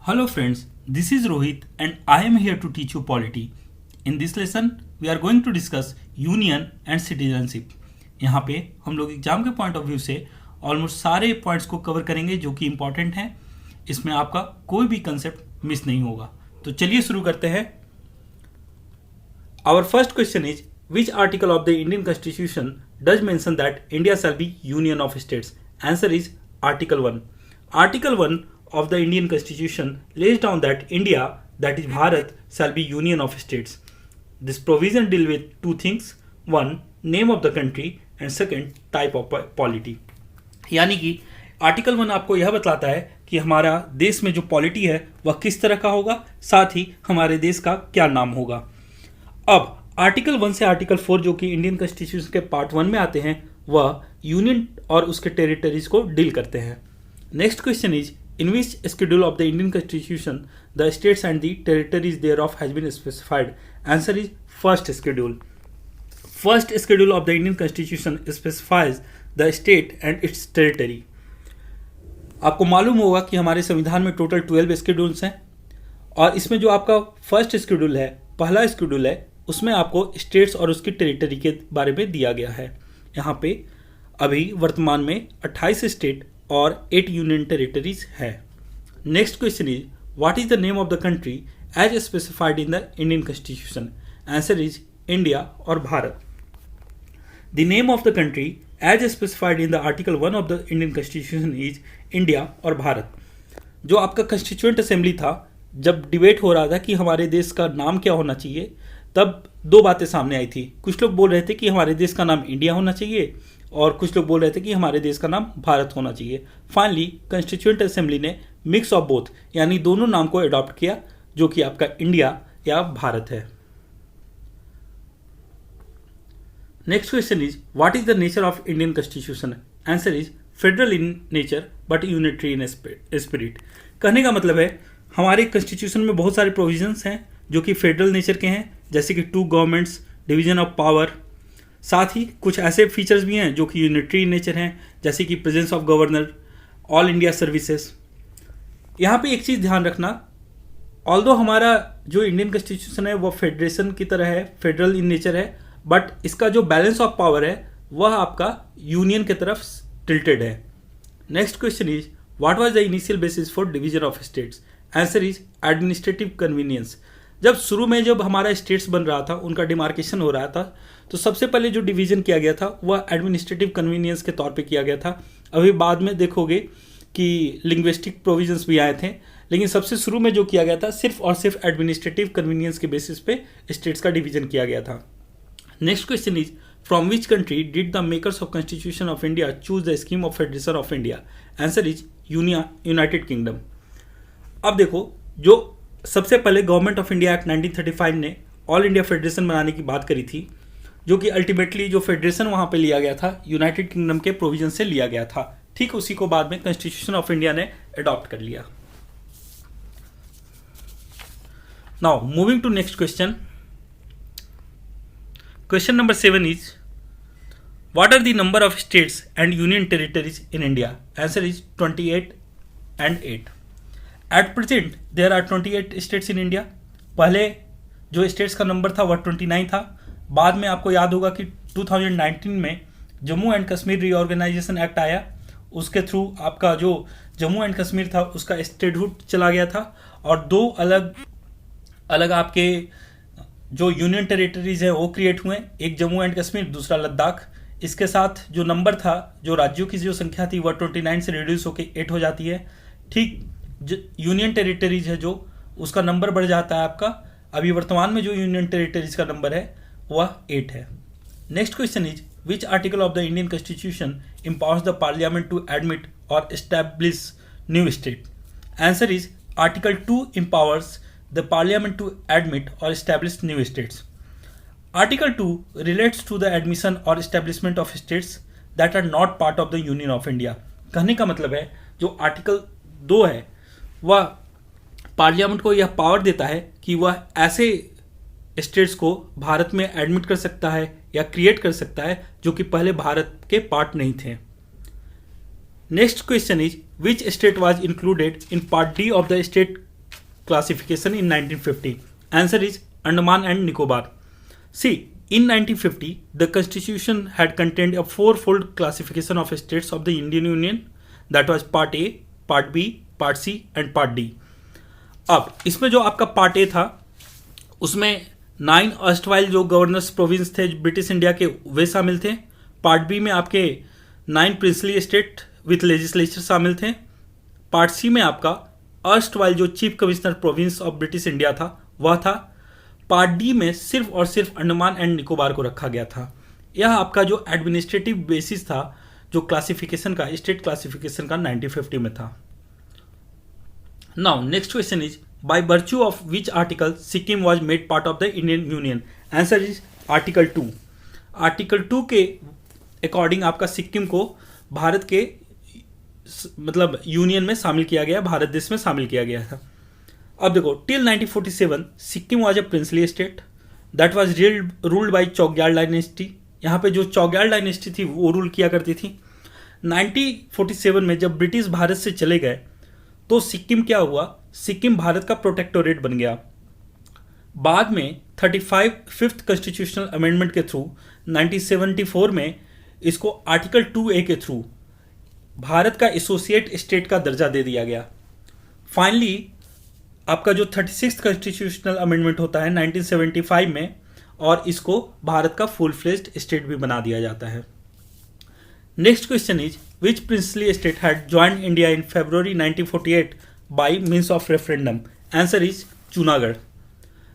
Hello friends, this is Rohit and I am here to teach you polity. In this lesson, we are going to discuss union and citizenship. यहाँ पे हम लोग exam के point of view से almost सारे points को cover करेंगे जो कि इंपॉर्टेंट हैं. इसमें आपका कोई भी कंसेप्ट मिस नहीं होगा. तो चलिए शुरू करते हैं. Our first question is, which article of the Indian Constitution does mention that India shall be union of states? Answer is Article 1. Article 1 of the Indian Constitution lays down that India, that is Bharat, shall be union of states. This provision deal with two things. One, name of the country and second, type of polity. यानी कि article 1 आपको यह बतलाता है कि हमारा देश में जो पॉलिटी है वह किस तरह का होगा, साथ ही हमारे देश का क्या नाम होगा. अब आर्टिकल 1 से आर्टिकल 4 जो कि इंडियन कॉन्स्टिट्यूशन के पार्ट 1 में आते हैं वह यूनियन और उसके टेरिटरीज को डील करते हैं. Next question is, in which schedule of the Indian Constitution the states and the territories thereof has been specified? Answer is first schedule. First schedule of the Indian Constitution specifies the state and its territory. आपको मालूम होगा कि हमारे संविधान में total 12 schedules हैं और इसमें जो आपका फर्स्ट स्केड्यूल है, पहला स्केड्यूल है, उसमें आपको स्टेट्स और उसकी टेरिटरी के बारे में दिया गया है. यहाँ पे अभी वर्तमान में 28 स्टेट और 8 यूनियन टेरिटरीज है. Next question is, what is the name of the country as specified in the Indian constitution? Answer is India और Bharat. The name of the country as specified in the article 1 of the Indian constitution is India और भारत. जो आपका constituent assembly था, जब debate हो रहा था कि हमारे देश का नाम क्या होना चाहिए, तब दो बातें सामने आई थी. कुछ लोग बोल रहे थे कि हमारे देश का नाम इंडिया होना चाहिए और कुछ लोग बोल रहे थे कि हमारे देश का नाम भारत होना चाहिए. फाइनली कॉन्स्टिट्यूएंट असेंबली ने मिक्स ऑफ बोथ यानी दोनों नाम को अडॉप्ट किया जो कि आपका इंडिया या भारत है. Next question is, what is the nature of Indian constitution? Answer is federal in nature but unitary in spirit. कहने का मतलब है हमारे कॉन्स्टिट्यूशन में बहुत सारे प्रोविजंस हैं जो कि फेडरल नेचर के हैं, जैसे कि 2 गवर्नमेंट्स, डिवीजन ऑफ पावर. साथ ही कुछ ऐसे फीचर्स भी हैं जो कि यूनिटरी नेचर हैं, जैसे कि presence of governor, all India services. यहाँ पे एक चीज़ ध्यान रखना, ऑल्दो हमारा जो इंडियन कॉन्स्टिट्यूशन है वह फेडरेशन की तरह है, फेडरल इन नेचर है, बट इसका जो बैलेंस ऑफ पावर है वह आपका यूनियन की तरफ टिल्टेड है. Next question is, what was the initial basis for division of states? Answer is administrative convenience. जब हमारा स्टेट्स बन रहा था, उनका डिमार्केशन हो रहा था, तो सबसे पहले जो डिवीजन किया गया था वह एडमिनिस्ट्रेटिव कन्वीनियंस के तौर पे किया गया था. अभी बाद में देखोगे कि लिंग्विस्टिक प्रोविजंस भी आए थे, लेकिन सबसे शुरू में जो किया गया था सिर्फ और सिर्फ एडमिनिस्ट्रेटिव कन्वीनियंस के बेसिस पे स्टेट्स का डिवीजन किया गया था. Next question is, from which country did the makers of constitution of India choose the scheme of federation of India? Answer is United kingdom. अब देखो, जो सबसे पहले गवर्नमेंट ऑफ इंडिया एक्ट 1935 ने ऑल इंडिया फेडरेशन बनाने की बात करी थी, जो कि अल्टीमेटली जो फेडरेशन वहाँ पे लिया गया था यूनाइटेड किंगडम के प्रोविजन से लिया गया था. ठीक उसी को बाद में कॉन्स्टिट्यूशन ऑफ इंडिया ने अडॉप्ट कर लिया. Now moving to next question. Question number 7 is, what are the number of states and union territories in India? Answer is 28 and 8. At present there are 28 states in India. पहले जो states का number था वह 29 था. बाद में आपको याद होगा कि 2019 में Jammu and Kashmir reorganisation act आया, उसके थ्रू आपका जो जम्मू एंड कश्मीर था उसका स्टेटहुड चला गया था और 2 अलग अलग आपके जो यूनियन टेरिटरीज है वो क्रिएट हुए, एक जम्मू एंड कश्मीर, दूसरा लद्दाख. इसके साथ जो नंबर था, जो राज्यों की जो संख्या थी वह 29 से रिड्यूस होकर 8 हो जाती है. ठीक यूनियन टेरिटरीज है जो उसका नंबर बढ़ जाता है आपका. अभी वर्तमान में जो यूनियन टेरिटरीज का नंबर है वह 8 है. Next question is, which article of the Indian constitution empowers the parliament to admit और establish new state? Answer is article 2 empowers the parliament to admit और establish new states. Article 2 relates to the admission और establishment of states that are not part of the union of India. कहने का मतलब है जो article 2 है वह parliament को यह पावर देता है कि वह ऐसे स्टेट्स को भारत में एडमिट कर सकता है या क्रिएट कर सकता है जो कि पहले भारत के पार्ट नहीं थे. Next question is, which state was included in Part D of the State classification in 1950? Answer is Andaman and Nicobar. See, in 1950, the constitution had contained a fourfold classification of states of the Indian Union. That was Part A, Part B, Part C and Part D. अब इसमें जो आपका part ए था उसमें 9 erstwhile जो governors province थे British India के वे शामिल थे. पार्ट बी में आपके 9 प्रिंसली स्टेट विथ लेजिस्लेचर शामिल थे. पार्ट सी में आपका अर्स्टवाइल जो chief commissioner province of British India था वह था. पार्ट डी में सिर्फ और सिर्फ अंडमान एंड निकोबार को रखा गया था. यह आपका जो एडमिनिस्ट्रेटिव बेसिस था जो क्लासिफिकेशन का स्टेट क्लासिफिकेशन का 1950 में था. Now next question is by virtue of which article Sikkim was made part of the Indian union. Answer is article 2. Article 2 के अकॉर्डिंग आपका सिक्किम को भारत के मतलब यूनियन में शामिल किया गया, भारत देश में शामिल किया गया था. अब देखो till 1947 Sikkim was a princely state that was ruled by Chogyal dynasty. यहाँ पे जो चौग्याल डायनेस्टी थी वो रूल किया करती थी. 1947 में जब ब्रिटिश भारत से चले गए तो सिक्किम क्या हुआ, सिक्किम भारत का प्रोटेक्टोरेट बन गया. बाद में 35th कॉन्स्टिट्यूशनल अमेंडमेंट के थ्रू 1974 में इसको आर्टिकल 2A के थ्रू भारत का एसोसिएट स्टेट का दर्जा दे दिया गया. फाइनली आपका जो 36th कॉन्स्टिट्यूशनल अमेंडमेंट होता है 1975 में और इसको भारत का फुल फ्लेज्ड स्टेट भी बना दिया जाता है. Next question is which princely state had joined India in February 1948 bye means of referendum. Answer is Junagadh.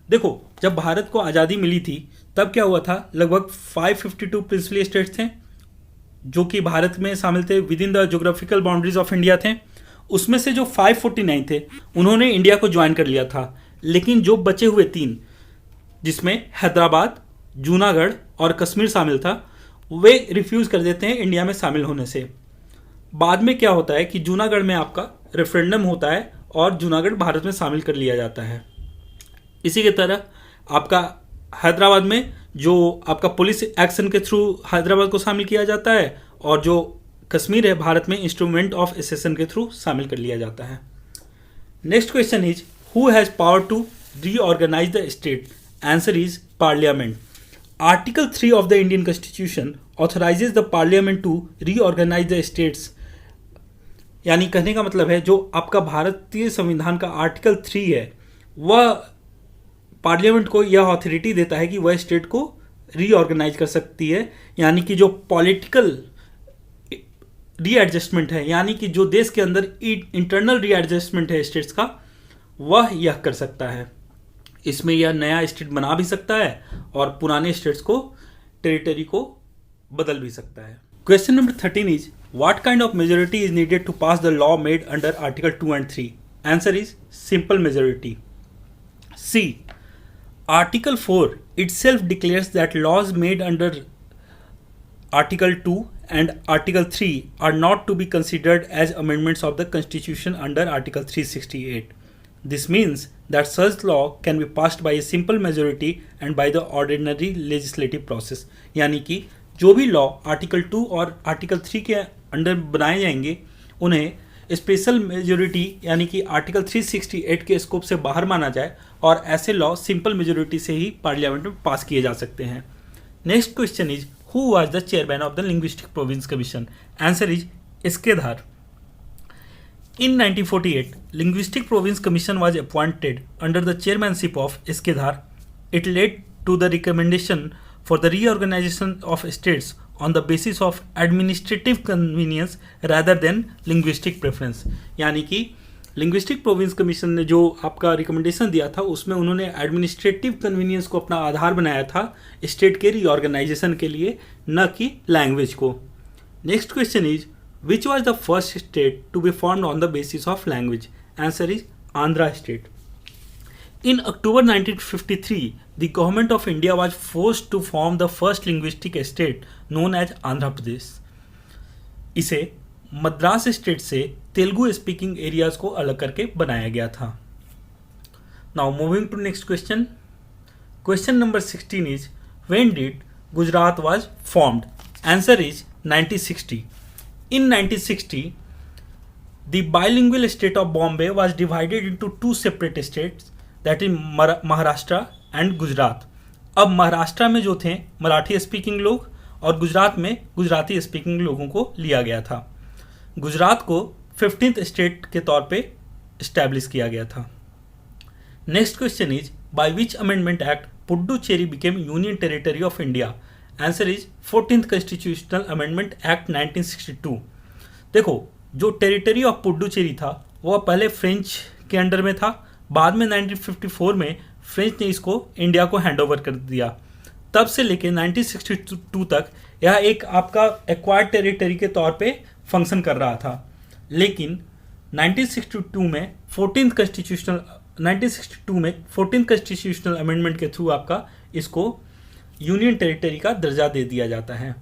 देखो जब भारत को आज़ादी मिली थी तब क्या हुआ था, लगभग 552 प्रिंसली स्टेट्स थे जो कि भारत में शामिल थे, with in the geographical boundaries of India थे. उसमें से जो 549 थे उन्होंने इंडिया को ज्वाइन कर लिया था. लेकिन जो बचे हुए 3 जिसमें हैदराबाद, जूनागढ़ और कश्मीर शामिल था वे रिफ्यूज़ कर देते हैं इंडिया में शामिल होने से. बाद में क्या होता है कि जूनागढ़ में आपका रेफरेंडम होता है और जूनागढ़ भारत में शामिल कर लिया जाता है. इसी के तरह आपका हैदराबाद में जो आपका पुलिस एक्शन के थ्रू हैदराबाद को शामिल किया जाता है और जो कश्मीर है भारत में इंस्ट्रूमेंट ऑफ एसेशन के थ्रू शामिल कर लिया जाता है. Next question is who has power to reorganise the state. Answer is parliament. Article 3 of the Indian constitution authorises the parliament to reorganise the states. यानी कहने का मतलब है जो आपका भारतीय संविधान का आर्टिकल 3 है वह पार्लियामेंट को यह अथॉरिटी देता है कि वह स्टेट को रीऑर्गेनाइज कर सकती है. यानी कि जो पॉलिटिकल रीएडजस्टमेंट है यानी कि जो देश के अंदर इंटरनल रीएडजस्टमेंट है स्टेट्स का वह यह कर सकता है. इसमें यह नया स्टेट बना भी सकता है और पुराने स्टेट्स को टेरिटरी को बदल भी सकता है. Question number 13 is what kind of majority is needed to pass the law made under article 2 and 3. Answer is simple majority. See article 4 itself declares that laws made under Article 2 and Article 3 are not to be considered as amendments of the Constitution under Article 368. This means that such law can be passed by a simple majority and by the ordinary legislative process. यानी कि जो भी law article 2 और article 3 के under बनाए जाएंगे उन्हें special majority यानी कि आर्टिकल 368 के स्कोप से बाहर माना जाए और ऐसे लॉ सिंपल मेजोरिटी से ही पार्लियामेंट में पास किए जा सकते हैं. Next question is who was the chairman of the linguistic province commission. Answer is S K. In 1948, Linguistic Province Commission was appointed under the chairmanship of S.K. Dhar. It led to the recommendation for the reorganization of states on the basis of administrative convenience rather than linguistic preference. यानी कि linguistic province commission ने जो आपका recommendation दिया था उसमें उन्होंने administrative convenience को अपना आधार बनाया था स्टेट के रीऑर्गेनाइजेशन के लिए, न कि लैंग्वेज को. Next question is which was the first state to be formed on the basis of language. Answer is Andhra state. In October 1953, the government of India was forced to form the first linguistic state known as Andhra Pradesh. इसे Madras state से Telugu speaking areas को अलग करके बनाया गया था. Now moving to next question. Question number 16 is when did Gujarat was formed? Answer is 1960. In 1960, The bilingual state of Bombay was divided into two separate states, that is Maharashtra and Gujarat. अब महाराष्ट्र में जो थे मराठी स्पीकिंग लोग और गुजरात में Gujarati speaking लोगों को लिया गया था. गुजरात को 15th स्टेट के तौर पे इस्टेब्लिश किया गया था. Next question is by which amendment act Puducherry became union territory of India. Answer is 14th constitutional amendment act 1962. देखो, जो टेरिटरी ऑफ पुडुचेरी था वह पहले फ्रेंच के अंडर में था. बाद में 1954 में फ्रेंच ने इसको इंडिया को हैंड ओवर कर दिया. तब से लेके 1962 तक यह एक आपका एक्वायर्ड टेरिटरी के तौर पे फंक्शन कर रहा था. लेकिन 1962 में 14th कॉन्स्टिट्यूशनल अमेंडमेंट के थ्रू आपका इसको यूनियन टेरिटरी का दर्जा दे दिया जाता है.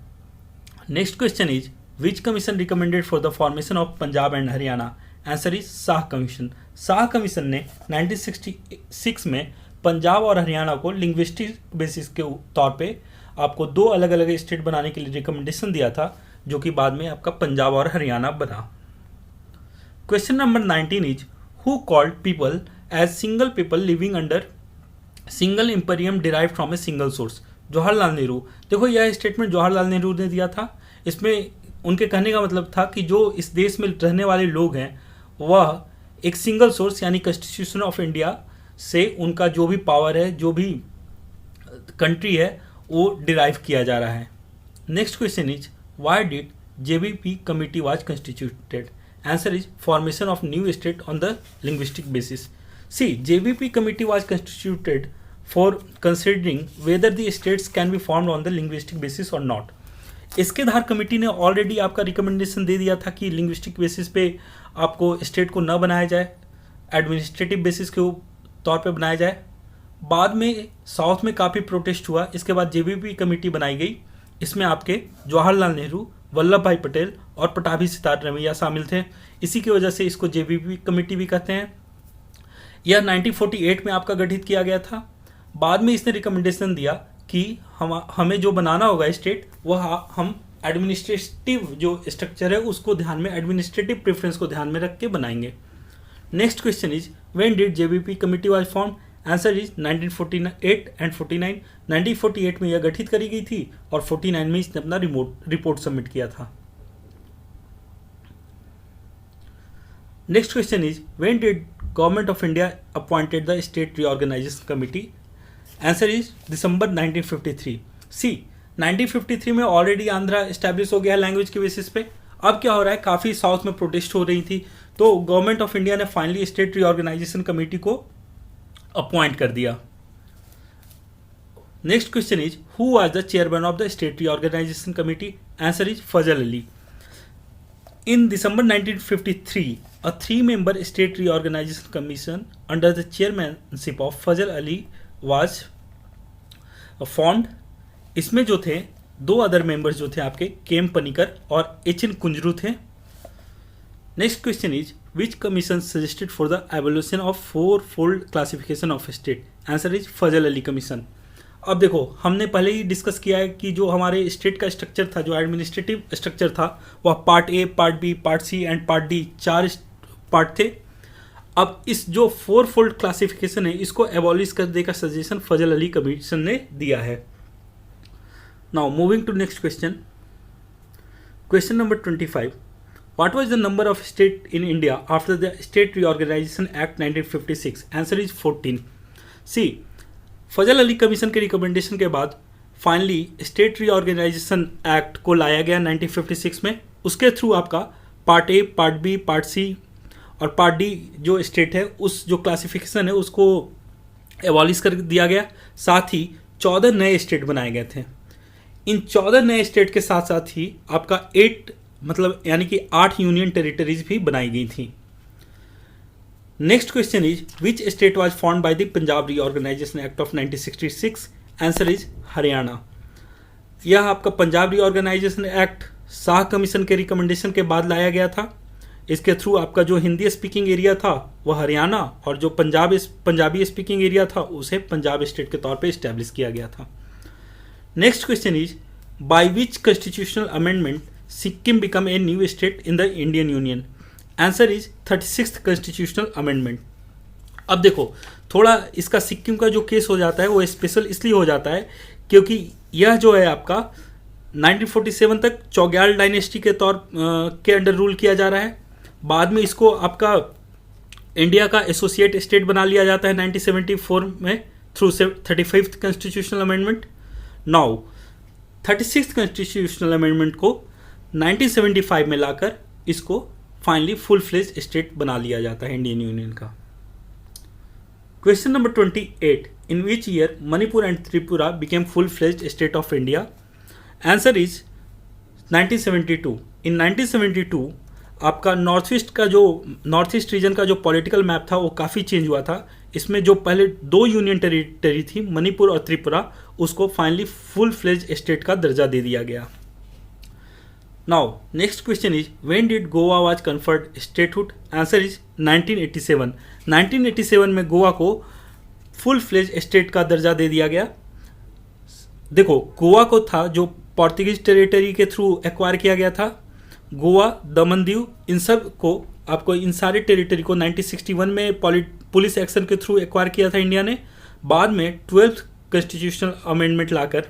Next question is which commission recommended for the formation of Punjab and Haryana. Answer is Shah commission. Shah commission ने 1966 में पंजाब और हरियाणा को लिंग्विस्टिक बेसिस के तौर पे आपको दो अलग अलग स्टेट बनाने के लिए रिकमेंडेशन दिया था, जो कि बाद में आपका पंजाब और हरियाणा बना. Question number 19 is who called people as single people living under single imperium derive from a single source. Jawaharlal Nehru. देखो, यह स्टेटमेंट जवाहरलाल नेहरू ने दिया था. इसमें उनके कहने का मतलब था कि जो इस देश में रहने वाले लोग हैं वह एक सिंगल सोर्स यानी कॉन्स्टिट्यूशन ऑफ इंडिया से उनका जो भी पावर है, जो भी कंट्री है, वो डिराइव किया जा रहा है. Next question is why did JBP committee was constituted. Answer is formation of new state on the linguistic basis. See, JBP committee was constituted for considering whether the states can be formed on the linguistic basis और not. इसके आधार committee ने already आपका recommendation दे दिया था कि linguistic basis पे आपको स्टेट को न बनाया जाए, एडमिनिस्ट्रेटिव बेसिस के तौर पे बनाया जाए. बाद में साउथ में काफ़ी प्रोटेस्ट हुआ. इसके बाद जेबीपी कमेटी बनाई गई. इसमें आपके जवाहरलाल नेहरू, वल्लभ भाई पटेल और पटाभी सितार रमैया शामिल थे. इसी की वजह से इसको जेबीपी कमेटी भी कहते हैं. यह 1948 में आपका गठित किया गया था. बाद में इसने रिकमेंडेशन दिया कि हमें जो बनाना होगा स्टेट वह हम एडमिनिस्ट्रेटिव जो स्ट्रक्चर है उसको ध्यान में, एडमिनिस्ट्रेटिव प्रेफरेंस को ध्यान में रख के बनाएंगे. Next question is when did JBP committee was form. Answer is 1948 and 49. 1948 में यह गठित करी गई थी और 49 में इसने अपना रिपोर्ट सबमिट किया था. Next question is when did government of India appointed the state reorganisation committee. Answer is December 1953. See, 1953 में ऑलरेडी आंध्रा एस्टैब्लिश हो गया लैंग्वेज के बेसिस पे. अब क्या हो रहा है, काफ़ी साउथ में प्रोटेस्ट हो रही थी, तो गवर्नमेंट ऑफ इंडिया ने फाइनली स्टेट रीऑर्गेनाइजेशन कमेटी को अपॉइंट कर दिया. Next question is who was the chairman of the state reorganisation committee. Answer is Fazal Ali. In December 1953, a three-member state reorganization commission under the chairmanship of Fazal Ali was formed. इसमें जो थे दो other members जो थे आपके केम पनिकर और H N Kunzru थे. Next question is which commission suggested for the evolution of four fold classification of state. Answer is Fazal Ali commission. अब देखो, हमने पहले ही डिस्कस किया है कि जो हमारे स्टेट का स्ट्रक्चर था, जो एडमिनिस्ट्रेटिव स्ट्रक्चर था, वह part A, part B, part C and part D, 4 part थे. अब इस जो फोर फोल्ड क्लासिफिकेशन है इसको एबॉलिश करने का सजेशन फजल अली कमीशन ने दिया है. Now moving to next question. Question number 25. What was the number of state in India after the state reorganisation act 1956. Answer is 14. See, Fazal Ali commission के रिकमेंडेशन के बाद फाइनली स्टेट रीऑर्गेनाइजेशन एक्ट को लाया गया 1956 में. उसके थ्रू आपका part A, part B, part C और पार्ट डी जो स्टेट है उस जो क्लासिफिकेशन है उसको एबॉलिश कर दिया गया. साथ ही 14 नए स्टेट बनाए गए थे. इन 14 नए स्टेट के साथ साथ ही आपका 8 मतलब यानी कि 8 यूनियन टेरिटरीज भी बनाई गई थी. Next question is which state was formed by the Punjab reorganisation act of 1966. Answer is Haryana. यह आपका Punjab reorganisation act Shah commission के रिकमेंडेशन के बाद लाया गया था. इसके थ्रू आपका जो हिंदी स्पीकिंग एरिया था वह हरियाणा और जो पंजाबी स्पीकिंग एरिया था उसे पंजाब स्टेट के तौर पे इस्टेब्लिश किया गया था. Next question is by which constitutional amendment Sikkim become a new state in the Indian union. Answer is 36th constitutional amendment. अब देखो, थोड़ा इसका सिक्किम का जो केस हो जाता है वो स्पेशल इसलिए हो जाता है क्योंकि यह जो है आपका 1947 तक चौग्याल डायनेस्टी के के अंडर रूल किया जा रहा है। बाद में इसको आपका इंडिया का एसोसिएट स्टेट बना लिया जाता है 1974 में through 35th constitutional amendment. Now 36th constitutional amendment को 1975 में लाकर इसको फाइनली फुल फ्लेज स्टेट बना लिया जाता है इंडियन यूनियन का। Question number 28, in which year Manipur and Tripura became full fledged state of India? Answer is 1972। इन 1972 आपका नॉर्थ ईस्ट रीजन का जो पॉलिटिकल मैप था वो काफ़ी चेंज हुआ था। इसमें जो पहले 2 यूनियन टेरिटरी थी मणिपुर और त्रिपुरा, उसको फाइनली फुल फ्लेज स्टेट का दर्जा दे दिया गया। Now next question is when did Goa was conferred statehood? Answer is 1987। 1987 में गोवा को फुल फ्लेज स्टेट का दर्जा दे दिया गया। देखो, गोवा को था जो पोर्तुगीज टेरिटरी के थ्रू एक्वायर किया गया था। गोवा, दमन दीव, इन सब को आपको इन सारे टेरिटरी को 1961 में पुलिस एक्शन के थ्रू एक्वायर किया था इंडिया ने। बाद में 12th कॉन्स्टिट्यूशनल अमेंडमेंट लाकर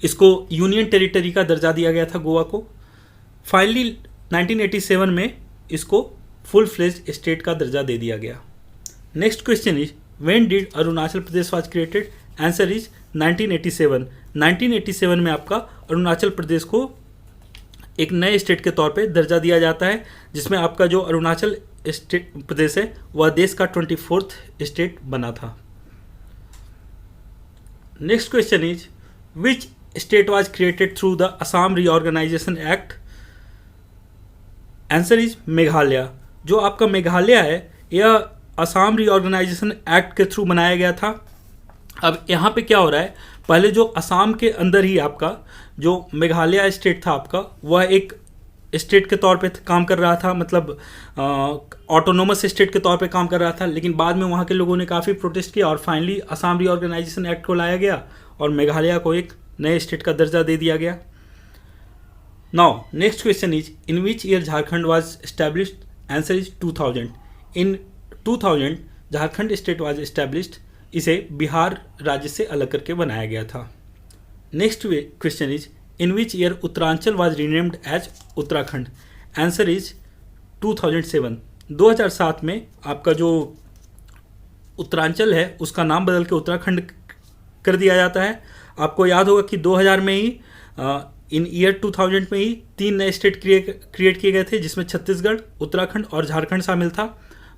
इसको यूनियन टेरिटरी का दर्जा दिया गया था गोवा को। फाइनली 1987 में इसको फुल फ्लेज स्टेट का दर्जा दे दिया गया। Next question is when did Arunachal Pradesh was created? Answer is 1987। 1987 में आपका अरुणाचल प्रदेश को एक नए स्टेट के तौर पे दर्जा दिया जाता है, जिसमें आपका जो अरुणाचल प्रदेश है वह देश का 24th स्टेट बना था। Next question is which state was created through the Assam reorganisation act? Answer is Meghalaya. जो आपका मेघालय है यह असम रीऑर्गेनाइजेशन एक्ट के थ्रू बनाया गया था। अब यहाँ पे क्या हो रहा है, पहले जो असम के अंदर ही आपका जो मेघालय स्टेट था आपका वह एक स्टेट के तौर पे काम कर रहा था, मतलब ऑटोनोमस स्टेट के तौर पे काम कर रहा था। लेकिन बाद में वहाँ के लोगों ने काफ़ी प्रोटेस्ट किया और फाइनली असम रीऑर्गेनाइजेशन एक्ट को लाया गया और मेघालय को एक नए स्टेट का दर्जा दे दिया गया। Now next question is in which year Jharkhand was established? Answer is 2000। In 2000 Jharkhand state was established. इसे बिहार राज्य से अलग करके बनाया गया था। Next question is in which year Uttaranchal was renamed as Uttarakhand? Answer is 2007। 2007 में आपका जो उत्तरांचल है उसका नाम बदल के उत्तराखंड कर दिया जाता है। आपको याद होगा कि 2000 में ही इन ईयर 2000 में ही 3 नए स्टेट क्रिएट किए गए थे, जिसमें छत्तीसगढ़, उत्तराखंड और झारखंड शामिल था।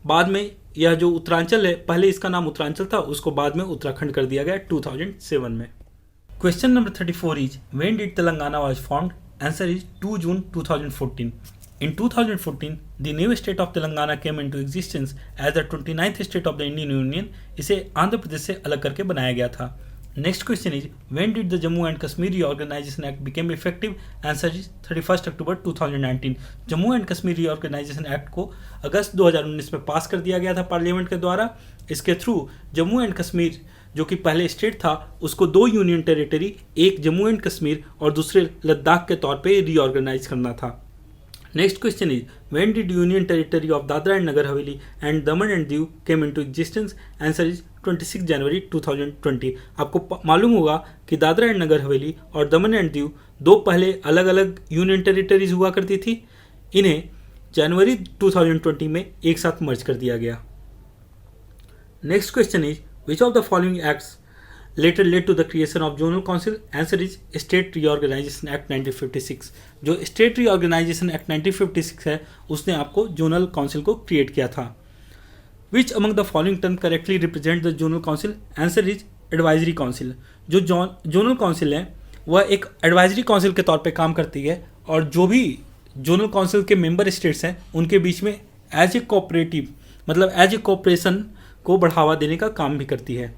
बाद में यह जो उत्तरांचल है, पहले इसका नाम उत्तरांचल था, उसको बाद में उत्तराखंड कर दिया गया 2007 में। Question number 34 is when did Telangana was formed? Answer is 2 June 2014। In 2014, the new state of Telangana came into existence as the 29th state of the Indian Union. इसे आंध्र प्रदेश से अलग करके बनाया गया था। Next question is when did the Jammu and Kashmir reorganisation act became effective? Answer is 31 October 2019। Jammu and Kashmir reorganisation act को अगस्त 2019 में पास कर दिया गया था पार्लियामेंट के द्वारा। इसके थ्रू जम्मू एंड कश्मीर जो कि पहले स्टेट था उसको 2 यूनियन टेरिटरी, एक जम्मू एंड कश्मीर और दूसरे लद्दाख के तौर पे रीऑर्गेनाइज करना था। Next question is when did union territory of Dadra and Nagar Haveli and Daman and Diu came into existence? Answer is 26 January 2020। आपको मालूम होगा कि दादरा एंड नगर हवेली और दमन एंड दीव 2 पहले अलग अलग यूनियन टेरिटरीज हुआ करती थी, इन्हें जनवरी 2020 में एक साथ मर्ज कर दिया गया। Next question is which of the following acts later led to the creation of zonal council? Answer is State Reorganization Act 1956। जो State Reorganization Act 1956 है उसने आपको जोनल काउंसिल को क्रिएट किया था। Which among the following term correctly represent the zonal council? Answer is Advisory Council। जो zonal council है वह एक एडवाइजरी काउंसिल के तौर पे काम करती है और जो भी जोनल काउंसिल के मेंबर स्टेट्स हैं उनके बीच में एज ए कोऑपरेटिव, मतलब एज ए कोऑपरेशन को बढ़ावा देने का काम भी करती है।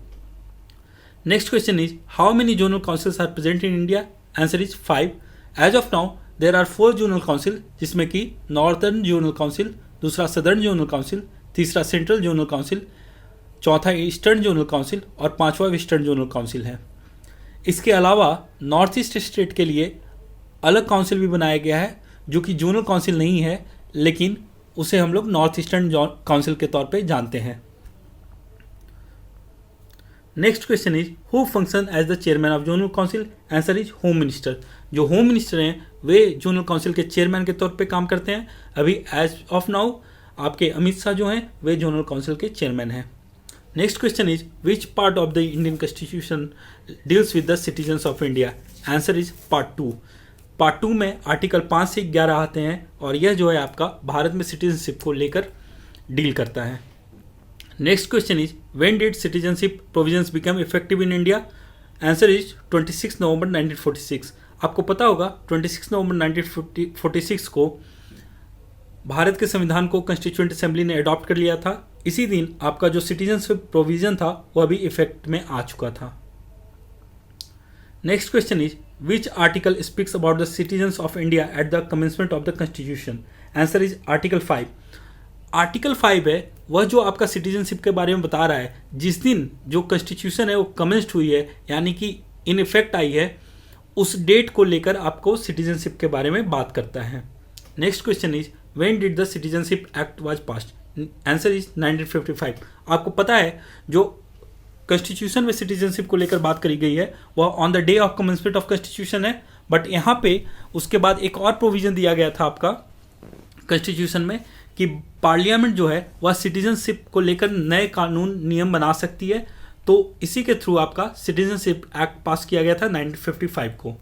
Next question is how many zonal councils are present in India? Answer is 5। As of now there are 4 zonal council, जिसमें कि नॉर्थर्न जोनल काउंसिल, दूसरा सदर्न जोनल काउंसिल, तीसरा सेंट्रल जोनल काउंसिल, चौथा ईस्टर्न जोनल काउंसिल और 5वां western zonal council है। इसके अलावा नॉर्थ ईस्ट स्टेट के लिए अलग काउंसिल भी बनाया गया है जो कि जोनल काउंसिल नहीं है लेकिन उसे हम लोग नॉर्थ ईस्टर्न काउंसिल के तौर पे जानते हैं। Next question is who function as the chairman of zonal council? Answer is home minister. जो होम मिनिस्टर हैं वे जोनल काउंसिल के चेयरमैन के तौर पे काम करते हैं। अभी एज ऑफ नाउ आपके अमित शाह जो हैं वे जोनल काउंसिल के चेयरमैन हैं। Next question is which part of the Indian constitution deals with the citizens of India? Answer is part 2। Part 2 में आर्टिकल 5 से 11 आते हैं और यह जो है आपका भारत में सिटीजनशिप को लेकर डील करता है। Next question is when did citizenship provisions become effective in India? Answer is 26 नवंबर 1946। आपको पता होगा 26 नवंबर 1946 को भारत के संविधान को कॉन्स्टिट्यूएंट असेंबली ने अडॉप्ट कर लिया था। इसी दिन आपका जो सिटीजनशिप प्रोविजन था वह भी इफेक्ट में आ चुका था। Next question is which article speaks about the citizens of India at the commencement of the constitution? Answer is article 5। Article 5 है वह जो आपका सिटीजनशिप के बारे में बता रहा है। जिस दिन जो कॉन्स्टिट्यूशन है वो कमेंस्ड हुई है यानी कि इन इफेक्ट आई है, उस डेट को लेकर आपको सिटीजनशिप के बारे में बात करता है। Next question is when did the citizenship act was passed? Answer is 1955। आपको पता है जो कॉन्स्टिट्यूशन में सिटीजनशिप को लेकर बात करी गई है वह on the day of commencement of constitution है, बट यहाँ पे उसके बाद एक और प्रोविजन दिया गया था आपका कॉन्स्टिट्यूशन में कि पार्लियामेंट जो है वह सिटीजनशिप को लेकर नए कानून नियम बना सकती है। तो इसी के थ्रू आपका सिटीजनशिप एक्ट पास किया गया था 1955 को।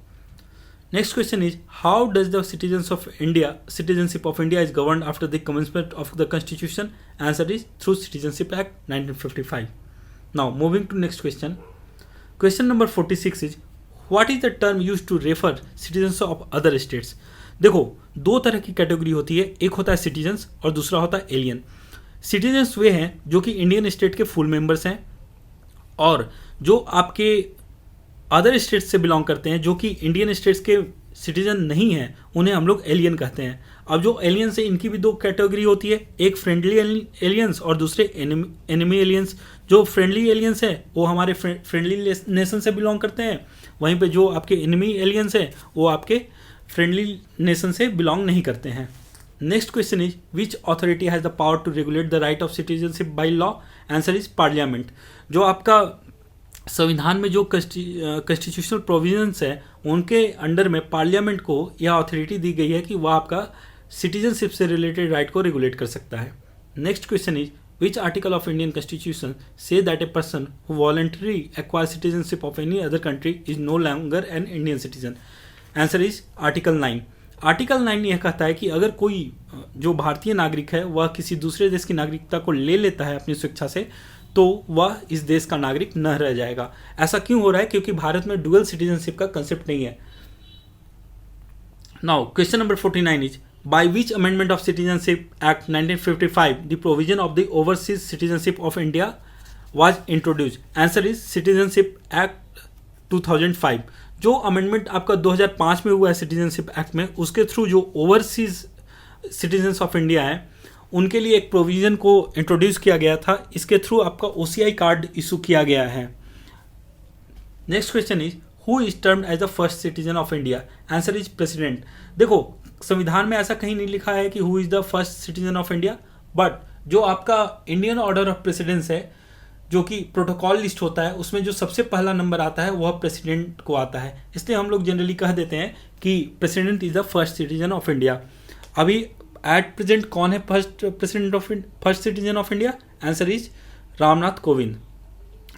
Next question is how does the citizenship of India is govern after the commencement of the constitution? Answer is through citizenship act 1955। Now moving to next question. Question number 46 is what is the term use to refer citizens of other states? देखो दो तरह की category होती है, एक होता है citizens और दूसरा होता है एलियन। सिटीजन्स वे हैं जो कि इंडियन स्टेट के फुल मेंबर्स हैं, और जो आपके अदर स्टेट्स से बिलोंग करते हैं जो कि इंडियन स्टेट्स के सिटीजन नहीं हैं उन्हें हम लोग एलियन कहते हैं। अब जो एलियंस है इनकी भी दो कैटेगरी होती है, एक फ्रेंडली एलियंस और दूसरे एनिमी एलियंस। जो फ्रेंडली एलियंस है वो हमारे फ्रेंडली नेशन से बिलोंग करते हैं, वहीं पे जो आपके एनिमी एलियंस है वो आपके फ्रेंडली नेशन से बिलोंग नहीं करते हैं। Next question is which authority has the power to regulate the right of citizenship by law? Answer is parliament. जो आपका संविधान में जो कॉन्स्टिट्यूशनल प्रोविजंस है उनके अंडर में पार्लियामेंट को यह अथॉरिटी दी गई है कि वह आपका सिटीजनशिप से रिलेटेड राइट को रेगुलेट कर सकता है। Next question is which article of Indian constitution says that a person who voluntary acquire citizenship of any other country is no longer an Indian citizen? Answer is article 9। Article 9 यह कहता है कि अगर कोई जो भारतीय नागरिक है वह किसी दूसरे देश की नागरिकता को ले लेता है अपनी स्वेच्छा से तो वह इस देश का नागरिक न रह जाएगा। ऐसा क्यों हो रहा है? क्योंकि भारत में डुअल सिटीजनशिप का कंसेप्ट नहीं है। Now question number 49 is by which amendment of citizenship act 1955 the provision of the overseas citizenship of India was introduced? Answer is citizenship act 2005। जो अमेंडमेंट आपका 2005 में हुआ है सिटीजनशिप एक्ट में, उसके थ्रू जो ओवरसीज सिटीजन्स ऑफ इंडिया हैं उनके लिए एक प्रोविजन को इंट्रोड्यूस किया गया था। इसके थ्रू आपका OCI कार्ड इशू किया गया है। Next question is who is termed as the first citizen of India? Answer is president. देखो संविधान में ऐसा कहीं नहीं लिखा है कि who is the first citizen of India, but जो आपका इंडियन ऑर्डर ऑफ प्रेसिडेंस है जो कि प्रोटोकॉल लिस्ट होता है उसमें जो सबसे पहला नंबर आता है वह प्रेसिडेंट को आता है। इसलिए हम लोग जनरली कह देते हैं कि president is the first citizen of India. अभी एट प्रेजेंट कौन है first citizen of India? Answer is Ramnath Kovind.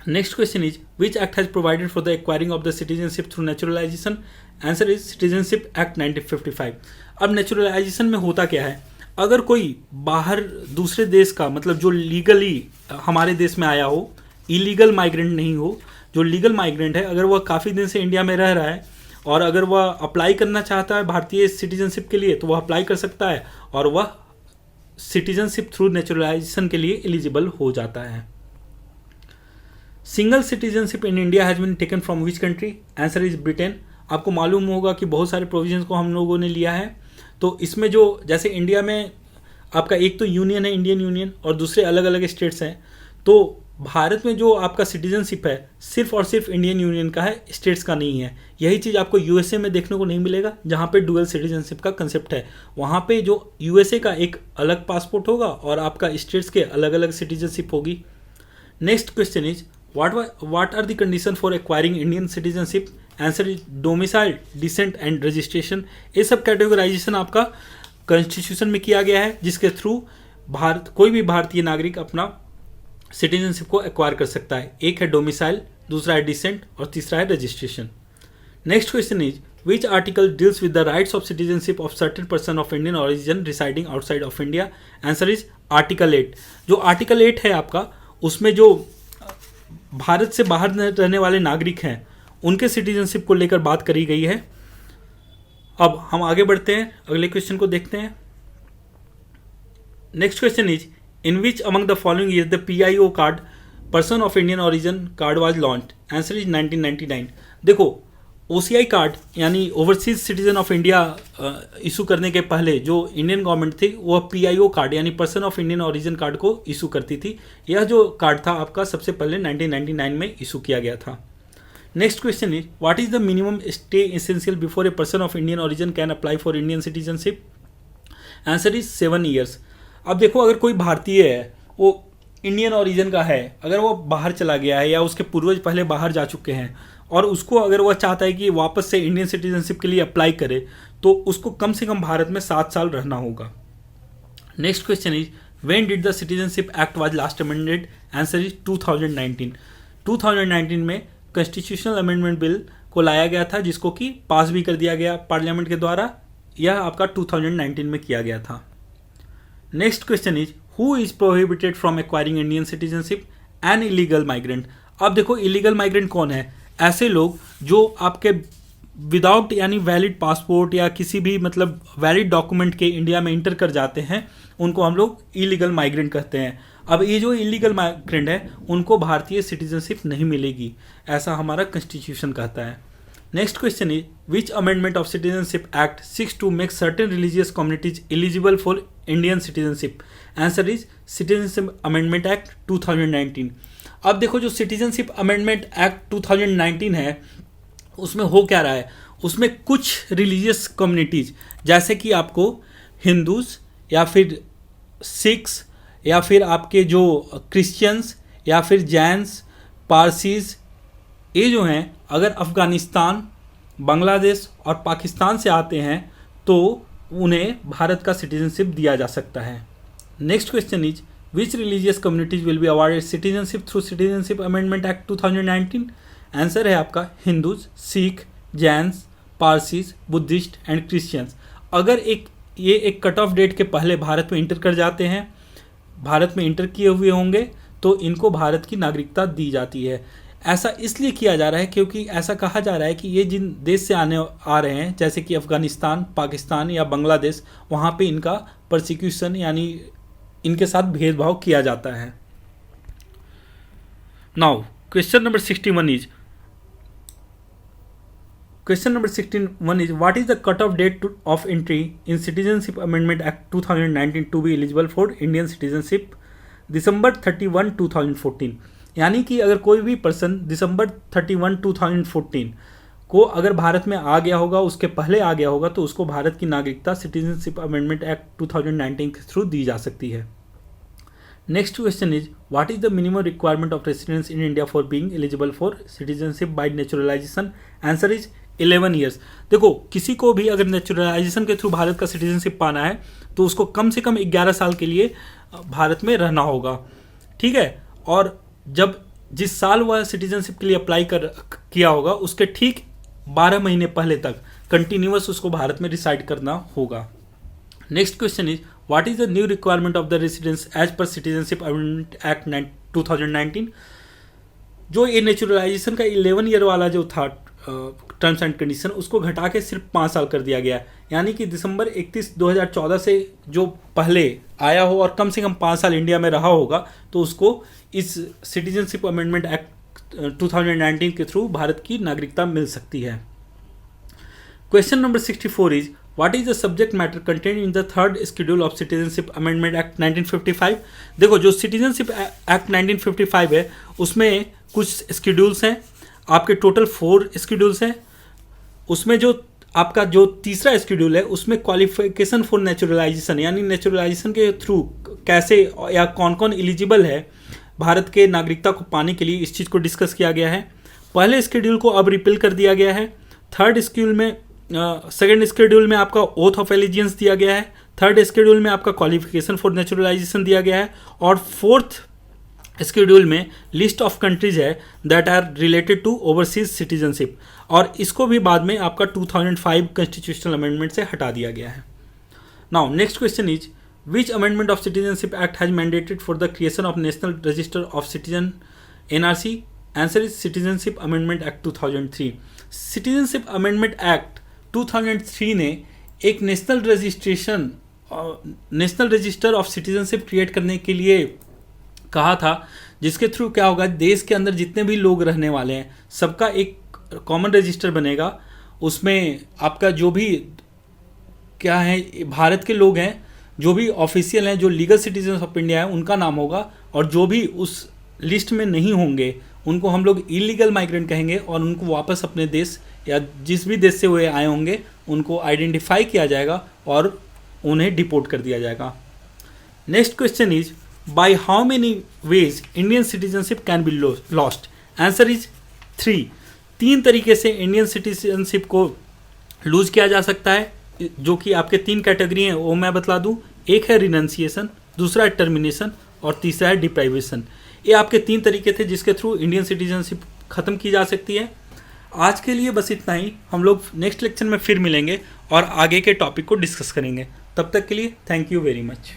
Next question is which act has provided for the acquiring of the citizenship through naturalisation? Answer is citizenship act 1955। अब naturalisation में होता क्या है, अगर कोई बाहर दूसरे देश का मतलब जो लीगली हमारे देश में आया हो, इलीगल माइग्रेंट नहीं हो, जो लीगल माइग्रेंट है, अगर वह काफ़ी दिन से इंडिया में रह रहा है और अगर वह अप्लाई करना चाहता है भारतीय सिटीजनशिप के लिए तो वह अप्लाई कर सकता है और वह सिटीजनशिप थ्रू नेचुरलाइजेशन के लिए एलिजिबल हो जाता है। Single citizenship in India has been taken from which country? Answer is Britain. आपको मालूम होगा कि बहुत सारे प्रोविजंस को हम लोगों ने लिया है, तो इसमें जो जैसे इंडिया में आपका एक तो यूनियन है इंडियन यूनियन और दूसरे अलग अलग स्टेट्स हैं, तो भारत में जो आपका सिटीजनशिप है सिर्फ और सिर्फ इंडियन यूनियन का है, स्टेट्स का नहीं है। यही चीज़ आपको यूएसए में देखने को नहीं मिलेगा, जहाँ पे डुअल सिटीजनशिप का कंसेप्ट है। वहाँ पे जो यूएसए का एक अलग पासपोर्ट होगा और आपका स्टेट्स के अलग अलग सिटीजनशिप होगी। Next question is what are the condition for acquiring Indian citizenship? Answer is domicile, descent and registration. ये सब कैटेगराइजेशन आपका कॉन्स्टिट्यूशन में किया गया है, जिसके थ्रू कोई भी भारतीय नागरिक अपना सिटीजनशिप को एक्वायर कर सकता है। एक है डोमिसाइल, दूसरा है डिसेंट और तीसरा है registration. Next question is which article deals with the rights of citizenship of certain person of Indian origin residing outside of India? Answer is article 8। जो आर्टिकल 8 है आपका, उसमें जो भारत से बाहर रहने वाले नागरिक हैं उनके सिटीजनशिप को लेकर बात करी गई है। अब हम आगे बढ़ते हैं, अगले क्वेश्चन को देखते हैं। Next question is in which among the following year the PIO card person of Indian origin card was launched? Answer is 1999। देखो, OCI कार्ड यानी overseas citizen of India issue करने के पहले जो इंडियन गवर्नमेंट थी वह PIO कार्ड यानी person of Indian origin card को इशू करती थी। यह जो कार्ड था आपका सबसे पहले 1999 में इशू किया गया था। Next question is what is the minimum stay essential before a person of Indian origin can apply for Indian citizenship? Answer is 7 years. अब देखो, अगर कोई भारतीय है, वो इंडियन ओरिजिन का है, अगर वो बाहर चला गया है या उसके पूर्वज पहले बाहर जा चुके हैं और उसको अगर वह चाहता है कि वापस से इंडियन सिटीजनशिप के लिए अप्लाई करे, तो उसको कम से कम भारत में 7 साल रहना होगा। Next question is when did the citizenship act was last amended? Answer is 2019। 2019 में कॉन्स्टिट्यूशनल अमेंडमेंट बिल को लाया गया था, जिसको कि पास भी कर दिया गया पार्लियामेंट के द्वारा। यह आपका 2019 में किया गया था। Next question is who is prohibited from acquiring Indian citizenship? An illegal migrant. अब देखो, इलीगल माइग्रेंट कौन है? ऐसे लोग जो आपके विदाउट यानी वैलिड पासपोर्ट या किसी भी मतलब वैलिड डॉक्यूमेंट के इंडिया में इंटर कर जाते हैं, उनको हम लोग इलीगल माइग्रेंट कहते हैं। अब ये जो इलीगल माइग्रेंट है उनको भारतीय सिटीजनशिप नहीं मिलेगी, ऐसा हमारा कॉन्स्टिट्यूशन कहता है। Next question is which amendment of citizenship act seeks to make certain religious communities eligible for Indian citizenship? Answer is citizenship amendment act 2019। अब देखो, जो सिटीजनशिप अमेंडमेंट एक्ट 2019 है उसमें हो क्या रहा है, उसमें कुछ रिलीजियस कम्युनिटीज जैसे कि आपको हिंदूज या फिर सिख्स या फिर आपके जो क्रिश्चियंस या फिर जैन्स, पारसीज, ये जो हैं अगर अफ़गानिस्तान, बांग्लादेश और पाकिस्तान से आते हैं तो उन्हें भारत का सिटीजनशिप दिया जा सकता है। Next question is which religious communities will be awarded citizenship through citizenship amendment act 2019? Answer है आपका Hindus, Sikh, Jains, Parsis, Buddhist and Christians. अगर ये एक कट ऑफ डेट के पहले भारत में इंटर कर जाते हैं, भारत में इंटर किए हुए होंगे, तो इनको भारत की नागरिकता दी जाती है। ऐसा इसलिए किया जा रहा है क्योंकि ऐसा कहा जा रहा है कि ये जिन देश से आ रहे हैं जैसे कि अफ़गानिस्तान, पाकिस्तान या बांग्लादेश, वहाँ पे इनका परसिक्यूशन यानी इनके साथ भेदभाव किया जाता है। Now question number 61 is what is the cut off date of entry in citizenship amendment act 2019 to be eligible for Indian citizenship? December 31, 2014। यानी कि अगर कोई भी पर्सन दिसंबर 31, 2014 को अगर भारत में आ गया होगा, उसके पहले आ गया होगा, तो उसको भारत की नागरिकता सिटीजनशिप अमेंडमेंट एक्ट 2019 के थ्रू दी जा सकती है। Next question is what is the minimum requirement of residence in India for being eligible for citizenship by naturalisation? Answer is 11 years. देखो, किसी को भी अगर नेचुरलाइजेशन के थ्रू भारत का सिटीजनशिप पाना है तो उसको कम से कम 11 साल के लिए भारत में रहना होगा, ठीक है। और जब जिस साल वह सिटीजनशिप के लिए अप्लाई किया होगा उसके ठीक 12 महीने पहले तक कंटिन्यूअस उसको भारत में रिसाइड करना होगा। Next question is what is the new requirement of the residence as per citizenship amendment act 2019? जो ये नेचुरलाइजेशन का 11 ईयर वाला जो था टर्म्स एंड कंडीशन, उसको घटा के सिर्फ 5 साल कर दिया गया। यानी कि दिसंबर 31, 2014 से जो पहले आया हो और कम से कम 5 साल इंडिया में रहा होगा, तो उसको इस सिटीजनशिप अमेंडमेंट एक्ट 2019 के थ्रू भारत की नागरिकता मिल सकती है। Question number 64 is what is the subject matter content in the third schedule of citizenship amendment act 1955। देखो जो सिटीजनशिप एक्ट 1955 है उसमें कुछ शेड्यूल्स हैं, आपके टोटल 4 शेड्यूल्स हैं। उसमें जो आपका जो तीसरा शेड्यूल है उसमें क्वालिफिकेशन फॉर नेचुरलाइजेशन, यानी नेचुरलाइजेशन के थ्रू कैसे या कौन कौन एलिजिबल है भारत के नागरिकता को पाने के लिए, इस चीज़ को डिस्कस किया गया है। पहले शेड्यूल को अब रिपील कर दिया गया है। थर्ड शेड्यूल में सेकेंड शेड्यूल में आपका ओथ ऑफ एलिजियंस दिया गया है। थर्ड शेड्यूल में आपका क्वालिफिकेशन फॉर नेचुरलाइजेशन दिया गया है। और फोर्थ शेड्यूल में लिस्ट ऑफ कंट्रीज है that are related to overseas citizenship, और इसको भी बाद में आपका 2005 कॉन्स्टिट्यूशनल अमेंडमेंट से हटा दिया गया है। Now next question is which amendment of citizenship act has mandated for the creation of national register of citizen NRC. Answer is citizenship amendment act 2003। Citizenship amendment act 2003 ने एक national register of citizenship create करने के लिए कहा था, जिसके through क्या होगा, देश के अंदर जितने भी लोग रहने वाले हैं सबका एक कॉमन रजिस्टर बनेगा। उसमें आपका जो भी क्या है भारत के लोग हैं, जो भी ऑफिशियल हैं, जो लीगल सिटीजन ऑफ इंडिया है, उनका नाम होगा, और जो भी उस लिस्ट में नहीं होंगे उनको हम लोग इलीगल माइग्रेंट कहेंगे, और उनको वापस अपने देश या जिस भी देश से वो आए होंगे उनको आइडेंटिफाई किया जाएगा और उन्हें डिपोर्ट कर दिया जाएगा। Next question is by how many ways Indian citizenship can be lost. Answer is 3। 3 तरीके से इंडियन सिटीजनशिप को लूज किया जा सकता है, जो कि आपके 3 कैटेगरी हैं, वो मैं बतला दूं। एक है रिनंसिएशन, दूसरा है टर्मिनेशन, और तीसरा है डिप्राइवेशन। ये आपके 3 तरीके थे जिसके थ्रू इंडियन सिटीजनशिप खत्म की जा सकती है। आज के लिए बस इतना ही। हम लोग नेक्स्ट लेक्चर में फिर मिलेंगे और आगे के टॉपिक को डिस्कस करेंगे। तब तक के लिए थैंक यू वेरी मच।